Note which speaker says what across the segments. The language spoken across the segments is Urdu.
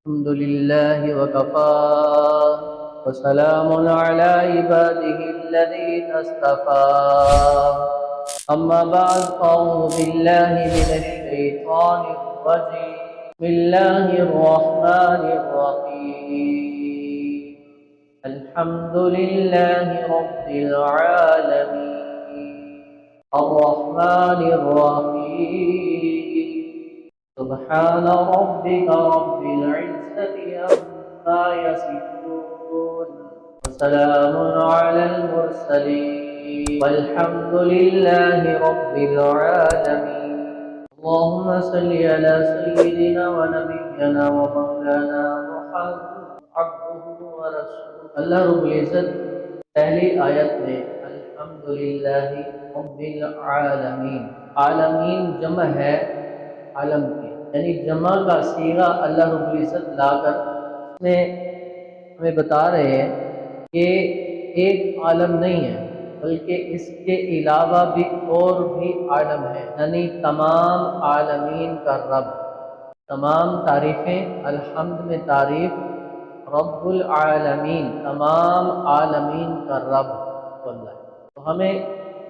Speaker 1: الحمد لله وكفى وسلام على عباده الذين اصطفى أما بعد أعوذ بالله من الشيطان الرجيم بسم الله الرحمن الرحيم الحمد لله رب العالمين الرحمن الرحيم سبحان ربك رب العزة عما يصفون وسلام على المرسلين والحمد لله رب العالمين اللهم صل على سيدنا ونبينا ومولانا محمد عبده ورسوله اللہ رب العزت پہلی آیت میں الحمدللہ رب العالمین، عالمین جمع ہے عالم کی، یعنی جمع کا صیغہ اللہ رب العزت لا کر اس میں ہمیں بتا رہے ہیں کہ ایک عالم نہیں ہے بلکہ اس کے علاوہ بھی اور بھی عالم ہے، یعنی تمام عالمین کا رب، تمام تعریفیں، الحمد میں تعریف رب العالمین، تمام عالمین کا رب اللہ ہے۔ تو ہمیں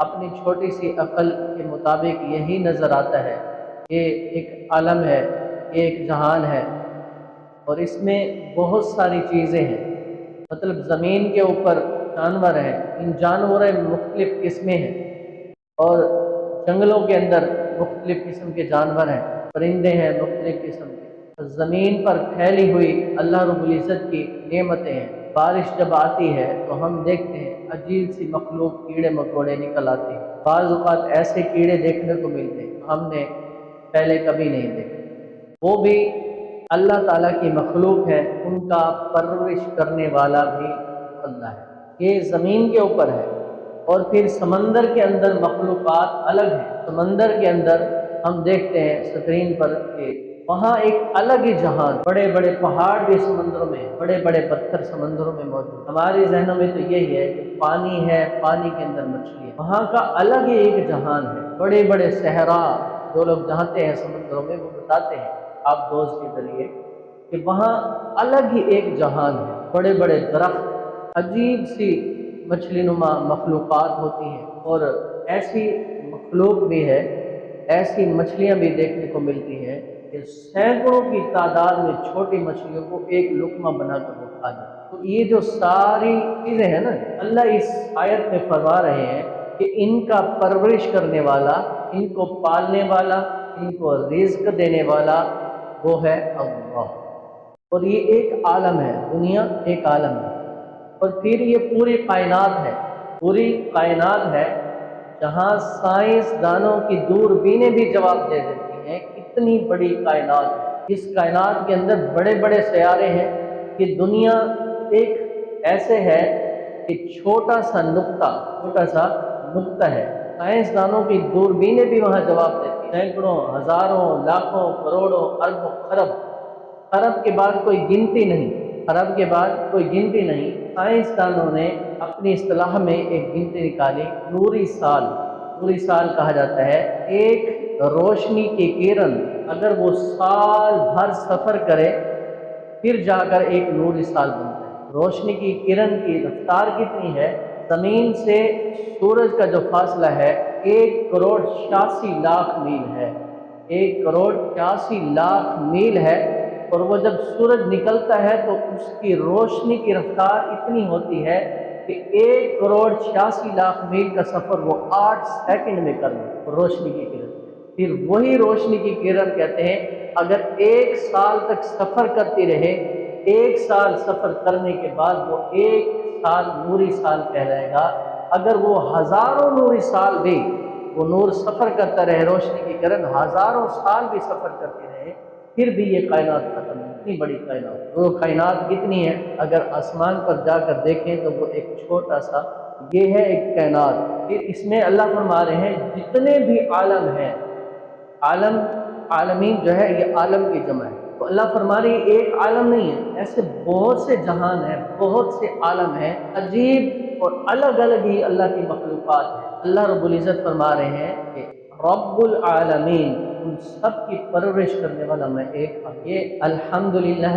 Speaker 1: اپنی چھوٹی سی عقل کے مطابق یہی نظر آتا ہے کہ ایک عالم ہے، ایک جہان ہے اور اس میں بہت ساری چیزیں ہیں، مطلب زمین کے اوپر جانور ہیں، ان جانوروں میں مختلف قسمیں ہیں اور جنگلوں کے اندر مختلف قسم کے جانور ہیں، پرندے ہیں مختلف قسم کے، زمین پر پھیلی ہوئی اللہ رب العزت کی نعمتیں ہیں۔ بارش جب آتی ہے تو ہم دیکھتے ہیں عجیب سی مخلوق کیڑے مکوڑے نکل آتے ہیں، بعض اوقات ایسے کیڑے دیکھنے کو ملتے ہیں ہم نے پہلے کبھی نہیں دیکھے، وہ بھی اللہ تعالیٰ کی مخلوق ہے، ان کا پرورش کرنے والا بھی اللہ ہے۔ یہ زمین کے اوپر ہے اور پھر سمندر کے اندر مخلوقات الگ ہیں۔ سمندر کے اندر ہم دیکھتے ہیں اسکرین پر کہ وہاں ایک الگ ہی جہان، بڑے بڑے پہاڑ بھی سمندروں میں، بڑے بڑے پتھر سمندروں میں موجود۔ ہمارے ذہنوں میں تو یہی ہے کہ پانی ہے، پانی کے اندر مچھلی ہے، وہاں کا الگ ہی ایک جہان ہے۔ بڑے بڑے صحرا جو لوگ جانتے ہیں سمندروں میں وہ بتاتے ہیں آپ دوست کے ذریعے کہ وہاں الگ ہی ایک جہان ہے، بڑے بڑے درخت، عجیب سی مچھلی نما مخلوقات ہوتی ہیں اور ایسی مخلوق بھی ہے، ایسی مچھلیاں بھی دیکھنے کو ملتی ہیں کہ سینکڑوں کی تعداد میں چھوٹی مچھلیوں کو ایک لقمہ بنا کر وہ کھا جاتے ہیں۔ تو یہ جو ساری چیزیں ہیں نا، اللہ اس آیت میں فرما رہے ہیں کہ ان کا پرورش کرنے والا، ان کو پالنے والا، ان کو رزق دینے والا وہ ہے اللہ۔ اور یہ ایک عالم ہے، دنیا ایک عالم ہے اور پھر یہ پوری کائنات ہے، پوری کائنات ہے جہاں سائنس دانوں کی دوربینیں بھی جواب دے دیتی ہیں کتنی بڑی کائنات ہے۔ اس کائنات کے اندر بڑے بڑے سیارے ہیں کہ دنیا ایک ایسے ہے کہ چھوٹا سا نقطہ ہے، سائنس دانوں کی دوربینیں بھی وہاں جواب دیتی ہیں، سینکڑوں، ہزاروں، لاکھوں، کروڑوں، اربوں، خرب کے بعد کوئی گنتی نہیں، خرب کے بعد کوئی گنتی نہیں۔ سائنس دانوں نے اپنی اصطلاح میں ایک گنتی نکالی، نوری سال کہا جاتا ہے۔ ایک روشنی کی کرن اگر وہ سال بھر سفر کرے پھر جا کر ایک نوری سال بنتا ہے۔ روشنی کی کرن کی رفتار کتنی ہے؟ زمین سے سورج کا جو فاصلہ ہے 1,86,00,000 میل ہے، 1,86,00,000 میل ہے اور وہ جب سورج نکلتا ہے تو اس کی روشنی کی رفتار اتنی ہوتی ہے کہ 1,86,00,000 میل کا سفر وہ 8 سیکنڈ میں کر لے، روشنی کی کرن۔ پھر وہی روشنی کی کرن کہتے ہیں اگر 1 سال تک سفر کرتی رہے، 1 سال سفر کرنے کے بعد وہ 1 سال نوری سال کہلائے گا۔ اگر وہ ہزاروں نوری سال بھی وہ نور سفر کرتا رہے، روشنی کی کرن ہزاروں سال بھی سفر کرتی رہے، پھر بھی یہ کائنات ختم نہیں، اتنی بڑی کائنات۔ وہ کائنات کتنی ہے؟ اگر آسمان پر جا کر دیکھیں تو وہ ایک چھوٹا سا، یہ ہے ایک کائنات۔ پھر اس میں اللہ فرما رہے ہیں جتنے بھی عالم ہیں، عالمین جو ہے یہ عالم کی جمع ہے، تو اللہ فرما رہی ایک عالم نہیں ہے، ایسے بہت سے جہان ہیں، بہت سے عالم ہیں، عجیب اور الگ الگ ہی اللہ کی مخلوقات ہیں۔ اللہ رب العزت فرما رہے ہیں کہ رب العالمین، ان سب کی پرورش کرنے والا میں ایک ہوں۔ یہ الحمدللہ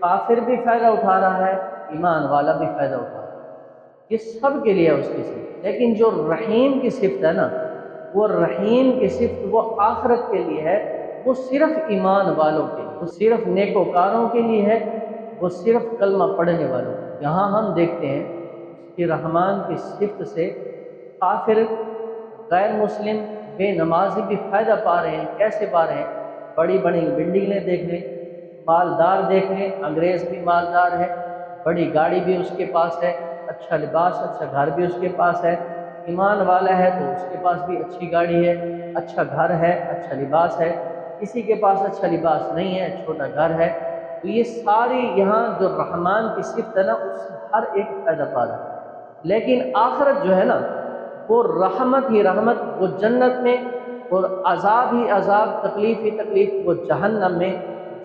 Speaker 1: کافر بھی فائدہ اٹھا رہا ہے، ایمان والا بھی فائدہ اٹھا رہا ہے، یہ سب کے لیے اس کی صفت۔ لیکن جو رحیم کی صفت ہے نا، وہ رحیم کی صفت وہ آخرت کے لیے ہے، وہ صرف ایمان والوں کے لیے، وہ صرف نیکوکاروں کے لیے ہے، وہ صرف کلمہ پڑھنے والوں کے لیے۔ یہاں ہم دیکھتے ہیں اس کی رحمان کی صفت سے کافر، غیر مسلم، بے نمازی بھی فائدہ پا رہے ہیں۔ کیسے پا رہے ہیں؟ بڑی بڑی بلڈنگیں دیکھ لیں، مالدار دیکھ لیں، انگریز بھی مالدار ہے، بڑی گاڑی بھی اس کے پاس ہے، اچھا لباس، اچھا گھر بھی اس کے پاس ہے۔ ایمان والا ہے تو اس کے پاس بھی اچھی گاڑی ہے، اچھا گھر ہے، اچھا لباس ہے۔ کسی کے پاس اچھا لباس نہیں ہے، چھوٹا گھر ہے۔ تو یہ ساری یہاں جو رحمان کی صفت ہے نا، اس سے ہر ایک فائدہ پا رہا ہے۔ لیکن آخرت جو ہے نا، وہ رحمت ہی رحمت، وہ جنت میں، اور عذاب ہی عذاب، تکلیف ہی تکلیف وہ جہنم میں۔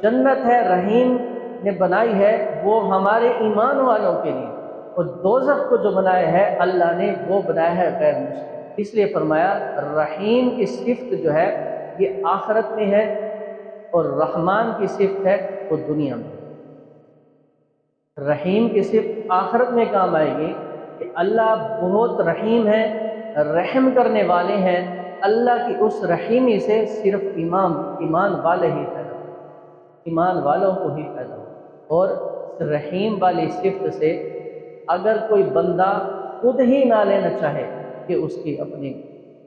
Speaker 1: جنت ہے رحیم نے بنائی ہے وہ ہمارے ایمان والوں کے لیے، اور دوزخ کو جو بنایا ہے اللہ نے وہ بنایا ہے غیر مسلم۔ اس لیے فرمایا رحیم کی صفت جو ہے یہ آخرت میں ہے، اور رحمان کی صفت ہے وہ دنیا میں۔ رحیم کی صفت آخرت میں کام آئے گی کہ اللہ بہت رحیم ہے، رحم کرنے والے ہیں۔ اللہ کی اس رحیمی سے صرف ایمان والے ہی فائدہ ہوگا، ایمان والوں کو ہی فائدہ ہوگا۔ اور رحیم والی صفت سے اگر کوئی بندہ خود ہی نہ لینا چاہے کہ اس کی اپنی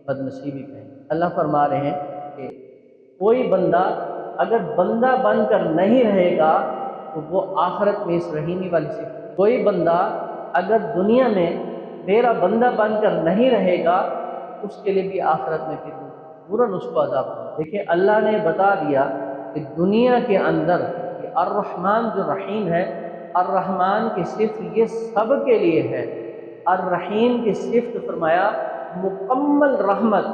Speaker 1: بد نصیبی کہیں۔ اللہ فرما رہے ہیں کہ کوئی بندہ اگر بندہ بن کر نہیں رہے گا تو وہ آخرت میں اس رحیمی والی صفت، کوئی بندہ اگر دنیا میں میرا بندہ بن کر نہیں رہے گا اس کے لیے بھی آخرت میں پھر پورن اس کو عذاب ہوگا۔ دیکھیں اللہ نے بتا دیا کہ دنیا کے اندر یہ الرحمن جو رحیم ہے، الرحمن کی صفت یہ سب کے لیے ہے۔ الرحیم کی صفت فرمایا مکمل رحمت،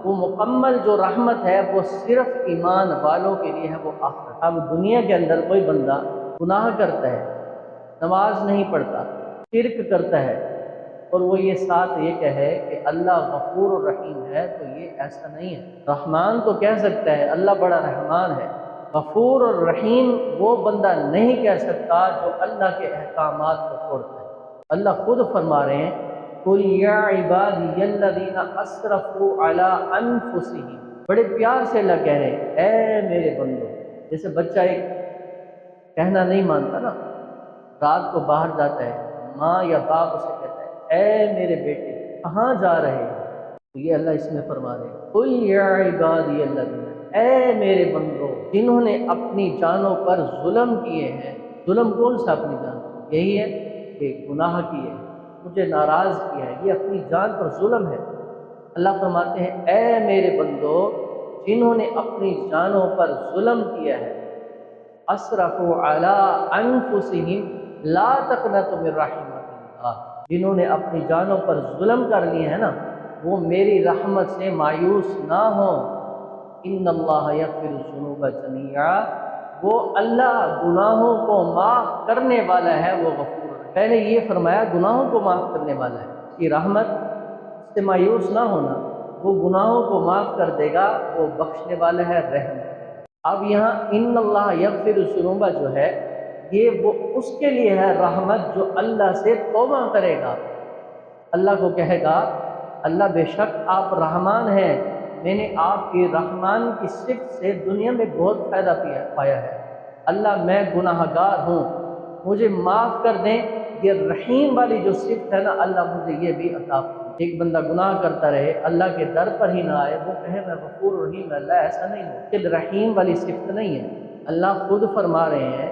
Speaker 1: وہ مکمل جو رحمت ہے وہ صرف ایمان والوں کے لیے ہے، وہ آخرت۔ اب دنیا کے اندر کوئی بندہ گناہ کرتا ہے، نماز نہیں پڑھتا، شرک کرتا ہے، اور وہ یہ ساتھ یہ کہے کہ اللہ غفور الرحیم ہے، تو یہ ایسا نہیں ہے۔ رحمان تو کہہ سکتا ہے اللہ بڑا رحمان ہے، غفور الرحیم وہ بندہ نہیں کہہ سکتا جو اللہ کے احکامات کو توڑتا ہے۔ اللہ خود فرما رہے ہیں قُلْ يَا عِبَادِيَ الَّذِينَ أَسْرَفُوا عَلَىٰ أَنفُسِهِمْ، بڑے پیار سے اللہ کہہ رہے ہیں اے میرے بندو۔ جیسے بچہ ایک کہنا نہیں مانتا نا، رات کو باہر جاتا ہے، ماں یا باپ اسے کہتا ہے اے میرے بیٹے کہاں جا رہے ہیں، تو یہ اللہ اس میں فرما رہے ہیں قُلْ يَا عِبَادِيَ الَّذِينَ، اے میرے بندو جنہوں نے اپنی جانوں پر ظلم کیے ہیں۔ ظلم کون سا اپنی جان پر؟ یہی ہے کہ گناہ کیے ہیں، مجھے ناراض کیا ہے، یہ اپنی جان پر ظلم ہے۔ اللہ فرماتے ہیں اے میرے بندو جنہوں نے اپنی جانوں پر ظلم کیا ہے، اسرفوا علی انفسہم لا تقنطوا من رحمت اللہ، جنہوں نے اپنی جانوں پر ظلم کر لیے ہیں نا، وہ میری رحمت سے مایوس نہ ہوں۔ ان اللہ یغفر الذنوب جميعا، وہ اللہ گناہوں کو معاف کرنے والا ہے، وہ غفور ہے۔ پہلے یہ فرمایا گناہوں کو معاف کرنے والا ہے، اس کی رحمت سے مایوس نہ ہونا، وہ گناہوں کو معاف کر دے گا، وہ بخشنے والا ہے، رحم۔ اب یہاں ان اللہ یغفر الذنوب جو ہے یہ وہ اس کے لیے ہے رحمت جو اللہ سے توبہ کرے گا، اللہ کو کہے گا اللہ بے شک آپ رحمان ہیں، میں نے آپ کی رحمان کی صفت سے دنیا میں بہت فائدہ پایا ہے، اللہ میں گناہ گار ہوں، مجھے معاف کر دیں۔ یہ رحیم والی جو صفت ہے نا اللہ مجھے یہ بھی عطا فرمائے۔ ایک بندہ گناہ کرتا رہے اللہ کے در پر ہی نہ آئے، وہ کہے میں غفور رحیم، اللہ ایسا نہیں ہے، کہ رحیم والی صفت نہیں ہے۔ اللہ خود فرما رہے ہیں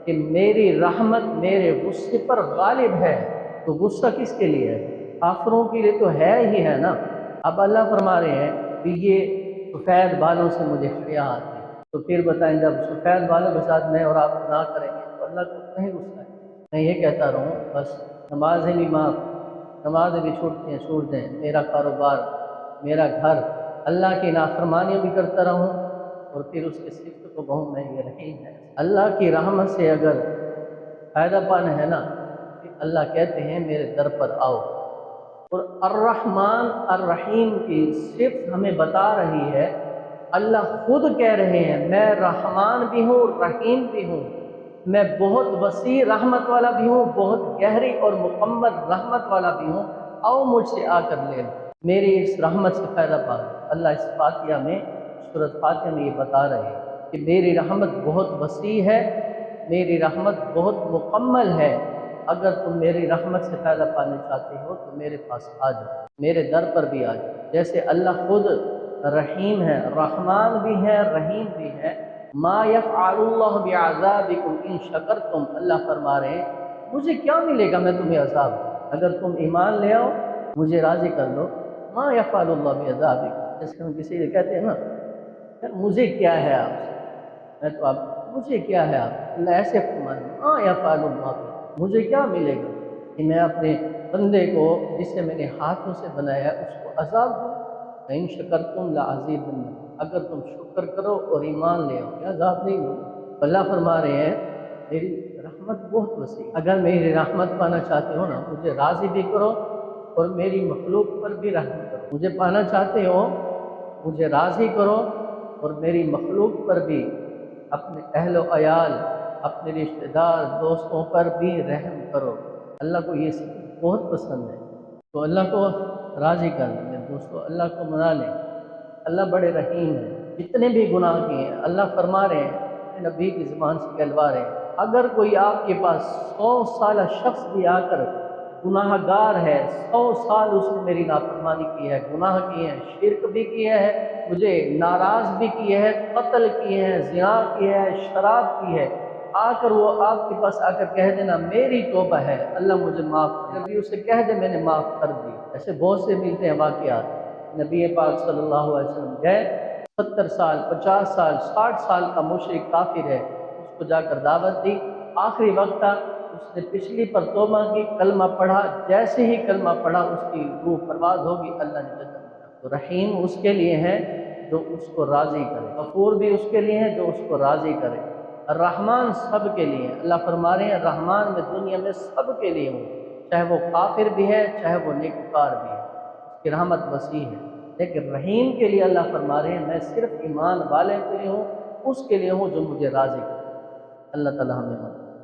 Speaker 1: کہ میری رحمت میرے غصے پر غالب ہے، تو غصہ کس کے لیے ہے؟ کافروں کے لیے تو ہے ہی ہے نا۔ اب اللہ فرما رہے ہیں کہ یہ سفید بالوں سے مجھے حیا آتی ہے، تو پھر بتائیں جب سفید بالوں کے ساتھ میں اور آپ گناہ کریں گے تو اللہ کو نہیں غصہ ہے؟ میں یہ کہتا رہوں بس نمازیں بھی معاف، نمازیں بھی چھوڑ دیں، میرا کاروبار، میرا گھر، اللہ کی نافرمانیاں بھی کرتا رہوں، اور پھر اس کی صفت کو کہوں میں یہ رحیم ہے۔ اللہ کی رحمت سے اگر فائدہ پانا ہے نا، کہ اللہ کہتے ہیں میرے در پر آؤ۔ اور الرحمن الرحیم کی صفت ہمیں بتا رہی ہے، اللہ خود کہہ رہے ہیں میں رحمان بھی ہوں رحیم بھی ہوں۔ میں بہت وسیع رحمت والا بھی ہوں، بہت گہری اور مکمل رحمت والا بھی ہوں، آؤ مجھ سے آ کر لے لو، میری اس رحمت سے فائدہ پا لو۔ اللہ اس فاتحہ میں، سورۃ فاتحہ میں یہ بتا رہے ہیں کہ میری رحمت بہت وسیع ہے، میری رحمت بہت مکمل ہے، اگر تم میری رحمت سے فائدہ پانے چاہتے ہو تو میرے پاس آ جاؤ، میرے در پر بھی آ جاؤ۔ جیسے اللہ خود رحیم ہے، رحمان بھی ہے، رحیم بھی ہے۔ ما یفعل اللہ بعذابکم ان شکرتم، اللہ فرما رہے ہیں مجھے کیا ملے گا میں تمہیں عذاب، اگر تم ایمان لے آؤ مجھے راضی کر لو۔ ما یفعل اللہ بعذابکم، جیسے ہم کسی سے کہتے ہیں نا یار مجھے کیا ہے آپ سے، میں تو آپ مجھے کیا ہے آپ، اللہ ایسے فرمائے ما یفعل اللہ، مجھے کیا ملے گا کہ میں اپنے بندے کو جسے میں نے ہاتھوں سے بنایا ہے اس کو عذاب دوں۔ ان شکرتم لازیدنکم، اگر تم شکر کرو اور ایمان لے آؤ کیا عذاب نہیں دوں۔ اللہ فرما رہے ہیں میری رحمت بہت وسیع، اگر میری رحمت پانا چاہتے ہو نا مجھے راضی بھی کرو اور میری مخلوق پر بھی رحم کرو، مجھے پانا چاہتے ہو مجھے راضی کرو اور میری مخلوق پر بھی، اپنے اہل و عیال، اپنے رشتہ دار دوستوں پر بھی رحم کرو۔ اللہ کو یہ صفت بہت پسند ہے، تو اللہ کو راضی کر لیں دوستو، اللہ کو منا لیں۔ اللہ بڑے رحیم ہیں، جتنے بھی گناہ کیے ہیں اللہ فرما رہے ہیں، اپنے نبی کی زبان سے کہلوا رہے ہیں اگر کوئی آپ کے پاس 100 سالہ شخص بھی آ کر گناہ گار ہے، 100 سال اس نے میری نافرمانی کی ہے، گناہ کیے ہیں، شرک بھی کیا ہے، مجھے ناراض بھی کیے ہیں، قتل کیے ہیں، زنا کیے ہیں، شراب کی ہے، آ کر وہ آپ کے پاس آ کر کہہ دینا میری توبہ ہے اللہ مجھے معاف کر، نبی اسے کہہ دے میں نے معاف کر دی۔ ایسے بہت سے ملتے ہیں واقعات، نبی پاک صلی اللہ علیہ وسلم گئے، 70 سال 50 سال 60 سال کا مشرک کافر ہے، اس کو جا کر دعوت دی، آخری وقت تھا، اس نے پچھلی پر توبہ کی، کلمہ پڑھا، جیسے ہی کلمہ پڑھا اس کی روح پرواز ہوگی، اللہ نے جنت میں۔ تو رحیم اس کے لیے ہے جو اس کو راضی کرے، غفور بھی اس کے لیے ہے جو اس کو راضی کرے، الرحمن سب کے لیے ہے۔ اللہ فرما رہے ہیں رحمان میں دنیا میں سب کے لیے ہوں، چاہے وہ کافر بھی ہے چاہے وہ نیکوکار بھی ہے، اس کی رحمت وسیع ہے۔ لیکن رحیم کے لیے اللہ فرما رہے ہیں میں صرف ایمان والے کے لیے ہوں، اس کے لیے ہوں جو مجھے راضی کرے۔ اللہ تعالی ہمیں